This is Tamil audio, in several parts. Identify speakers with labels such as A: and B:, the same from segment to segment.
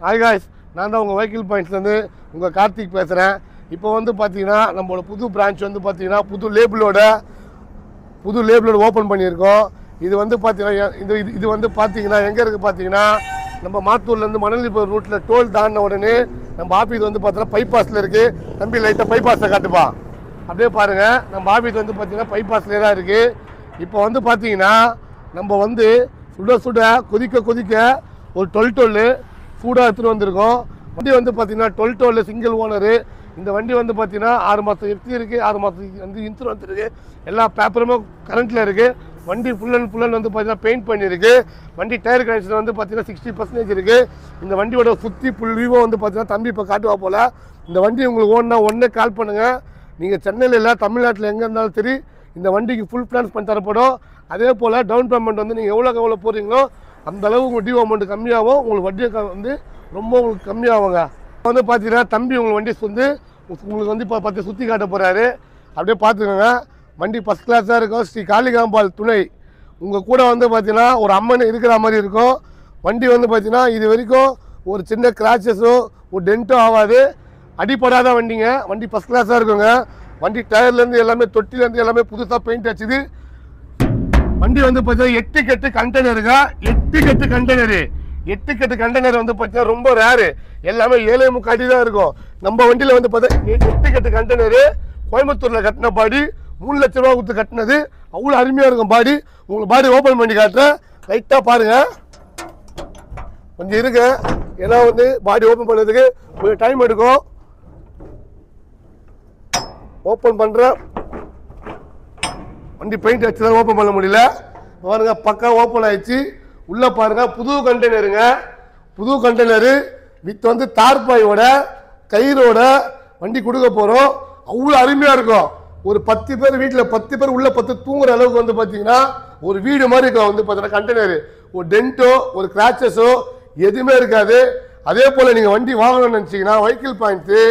A: ஹாய் காய்ஸ், நான் தான் உங்கள் வெஹிக்கிள் பாயிண்ட்ஸ்லேருந்து உங்கள் கார்த்திக் பேசுகிறேன். இப்போ வந்து பார்த்தீங்கன்னா நம்மளோட புது பிரான்ச் வந்து பார்த்தீங்கன்னா புது லேபிளோட ஓப்பன் பண்ணியிருக்கோம். இது வந்து பார்த்தீங்கன்னா இது வந்து பார்த்தீங்கன்னா எங்கே இருக்குது பார்த்தீங்கன்னா நம்ம மாத்தூர்லேருந்து மணலிபுரம் ரூட்டில் டோல் தாண்டின உடனே நம்ம ஆஃபீஸ் வந்து பார்த்தீங்கன்னா பைபாஸில் இருக்குது. தம்பி லைட்டாக பைபாஸில் காட்டுப்பா. அப்படியே பாருங்கள், நம்ம ஆஃபீஸ் வந்து பார்த்தீங்கன்னா பைபாஸ்லேயே தான் இருக்குது. இப்போ வந்து பார்த்தீங்கன்னா நம்ம வந்து சுட கொதிக்க ஒரு 12 சூடாக எடுத்துகிட்டு வந்திருக்கோம். வண்டி வந்து பார்த்தீங்கன்னா 12 சிங்கிள் ஓனரு. இந்த வண்டி வந்து பார்த்தீங்கன்னா 6 மாதம் எஃப்சி இருக்குது, 6 மாதம் வந்து இன்சூரன்ஸ் இருக்குது, எல்லா பேப்பருமே கரண்ட்டில் இருக்குது. வண்டி ஃபுல் அண்ட் வந்து பார்த்தீங்கன்னா பெயிண்ட் பண்ணியிருக்கு. வண்டி டயர் கண்டிஷன் வந்து பார்த்தீங்கன்னா 60% இருக்குது. இந்த வண்டியோட சுற்றி ஃபுல் வியூவோ வந்து பார்த்தீங்கன்னா தம்பி இப்போ காட்டுவா போல். இந்த வண்டி உங்களுக்கு ஓடனா உடனே கால் பண்ணுங்கள். நீங்கள் சென்னையில் இல்லை, தமிழ்நாட்டில் எங்கே இருந்தாலும் சரி, இந்த வண்டிக்கு ஃபுல் பிளான்ஸ் பண்ணி தரப்படும். அதே போல் டவுன் பேமெண்ட் வந்து நீங்கள் எவ்வளோ போகிறீங்களோ அந்த அளவு உங்களுக்கு டியூ அமௌண்ட் கம்மியாகும். உங்களுக்கு வட்டி வந்து ரொம்ப உங்களுக்கு கம்மியாகுங்க. வந்து பார்த்தீங்கன்னா தம்பி உங்களுக்கு வண்டி வந்து உங்களுக்கு வந்து இப்போ பார்த்து சுற்றி காட்ட போகிறாரு. அப்படியே பார்த்துக்கோங்க. வண்டி ஃபஸ்ட் கிளாஸாக இருக்கும். ஸ்ரீ காளிகாம்பாள் துணை உங்கள் கூட வந்து பார்த்தீங்கன்னா ஒரு அம்மன் இருக்கிற மாதிரி இருக்கும். வண்டி வந்து பார்த்தீங்கன்னா இது வரைக்கும் ஒரு சின்ன கிராச்சஸோ ஒரு டென்ட்டோ ஆகாது. அடிப்படாத வண்டிங்க. வண்டி ஃபஸ்ட் கிளாஸாக இருக்குங்க. வண்டி டயர்லேருந்து எல்லாமே தொட்டிலேருந்து எல்லாமே புதுசாக பெயிண்ட் அடிச்சுது. வண்டி வந்து பார்த்தீங்கன்னா 8 கட்டு கண்டெய்னருங்க. 8 கட்டு கண்டெய்னர் வந்து பார்த்தீங்கன்னா ரொம்ப ரேரு. எல்லாமே 7.5 அடி தான் இருக்கும். நம்ம வண்டியில் வந்து பார்த்தா 8 கட்டு கண்டெய்னரு. கோயம்புத்தூரில் கட்டின பாடி 3 லட்ச ரூபா கொடுத்து கட்டினது. அவ்வளோ அருமையாக இருக்கும் பாடி. உங்களுக்கு பாடி ஓப்பன் பண்ணி காட்டுறேன். லைட்டாக பாருங்கள், கொஞ்சம் இருக்கு. ஏன்னா வந்து பாடி ஓப்பன் பண்ணுறதுக்கு கொஞ்சம் டைம் எடுக்கும். ஓப்பன் பண்ணுறேன். வண்டி பெயிண்ட் அடிச்சு தான் ஓப்பன் பண்ண முடியல. பாருங்க, பக்கா ஓப்பன் ஆயிடுச்சு. உள்ளே பாருங்க, புது கண்டெய்னரு வித் வந்து தார்பாயோட கயிறோட வண்டி கொடுக்க போகிறோம். அவ்வளோ அருமையாக இருக்கும். ஒரு 10 பேர் வீட்டில் 10 பேர் உள்ள 10 தூங்குற அளவுக்கு வந்து பார்த்தீங்கன்னா ஒரு வீடு மாதிரி இருக்கும். வந்து பார்த்தீங்கன்னா கண்டெய்னரு ஒரு டென்ட்டோ ஒரு கிராச்சஸோ எதுவுமே இருக்காது. அதே போல் நீங்கள் வண்டி வாங்கணும்னு நினச்சிங்கன்னா வெஹிக்கிள் பாயிண்ட்ஸு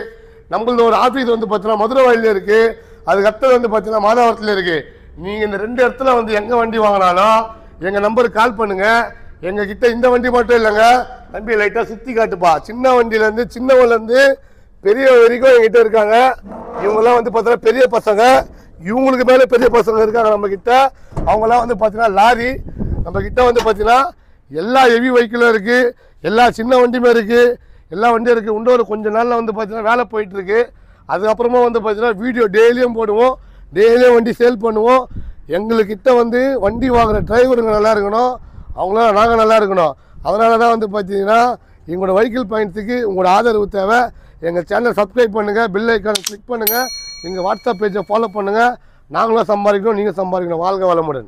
A: நம்மளோட ஒரு ஆஃபீஸ் வந்து பார்த்தீங்கன்னா மதுரை வழியில் இருக்குது. அதுக்கு அடுத்தது வந்து பார்த்தீங்கன்னா மாதாவரத்தில் இருக்குது. நீங்கள் இந்த 2 இடத்துல வந்து எங்கே வண்டி வாங்கினாலும் எங்கள் நம்பருக்கு கால் பண்ணுங்கள். எங்ககிட்ட இந்த வண்டி மட்டும் இல்லைங்க, தம்பி லைட்டாக சுற்றி காட்டுப்பா. சின்ன சின்னவன்லேருந்து பெரிய வரைக்கும் எங்கிட்ட இருக்காங்க. இவங்கெல்லாம் வந்து பார்த்தீங்கன்னா பெரிய பசங்க. இவங்களுக்கு மேலே பெரிய பசங்க இருக்காங்க நம்மக்கிட்ட. அவங்களாம் வந்து பார்த்தீங்கன்னா லாரி. நம்மக்கிட்ட வந்து பார்த்தீங்கன்னா எல்லா ஹெவி வெஹிக்கிளும் இருக்குது, எல்லா சின்ன வண்டியுமே இருக்குது, எல்லா வண்டியும் இருக்குது. இன்னொரு கொஞ்சம் நாளில் வந்து பார்த்தீங்கன்னா வேலை போயிட்டுருக்கு. அதுக்கப்புறமா வந்து பார்த்தீங்கன்னா வீடியோ டெய்லியும் போடுவோம், டெய்லியும் வண்டி சேல் பண்ணுவோம். எங்கள்கிட்ட வந்து வண்டி வாங்குகிற டிரைவருங்க நல்லா இருக்கணும், அவங்களாம் நாங்கள் நல்லா இருக்கணும். அதனால தான் வந்து பார்த்தீங்கன்னா எங்களோட வெஹிக்கிள் பாயிண்ட்ஸுக்கு உங்களோட ஆதரவு தேவை. எங்கள் சேனலை சப்ஸ்கிரைப் பண்ணுங்கள், பெல் ஐக்கானை கிளிக் பண்ணுங்கள், எங்கள் வாட்ஸ்அப் பேஜை ஃபாலோ பண்ணுங்கள். நாங்களும் சம்பாதிக்கணும், நீங்கள் சம்பாதிக்கணும். வாழ்க வளமுடன்.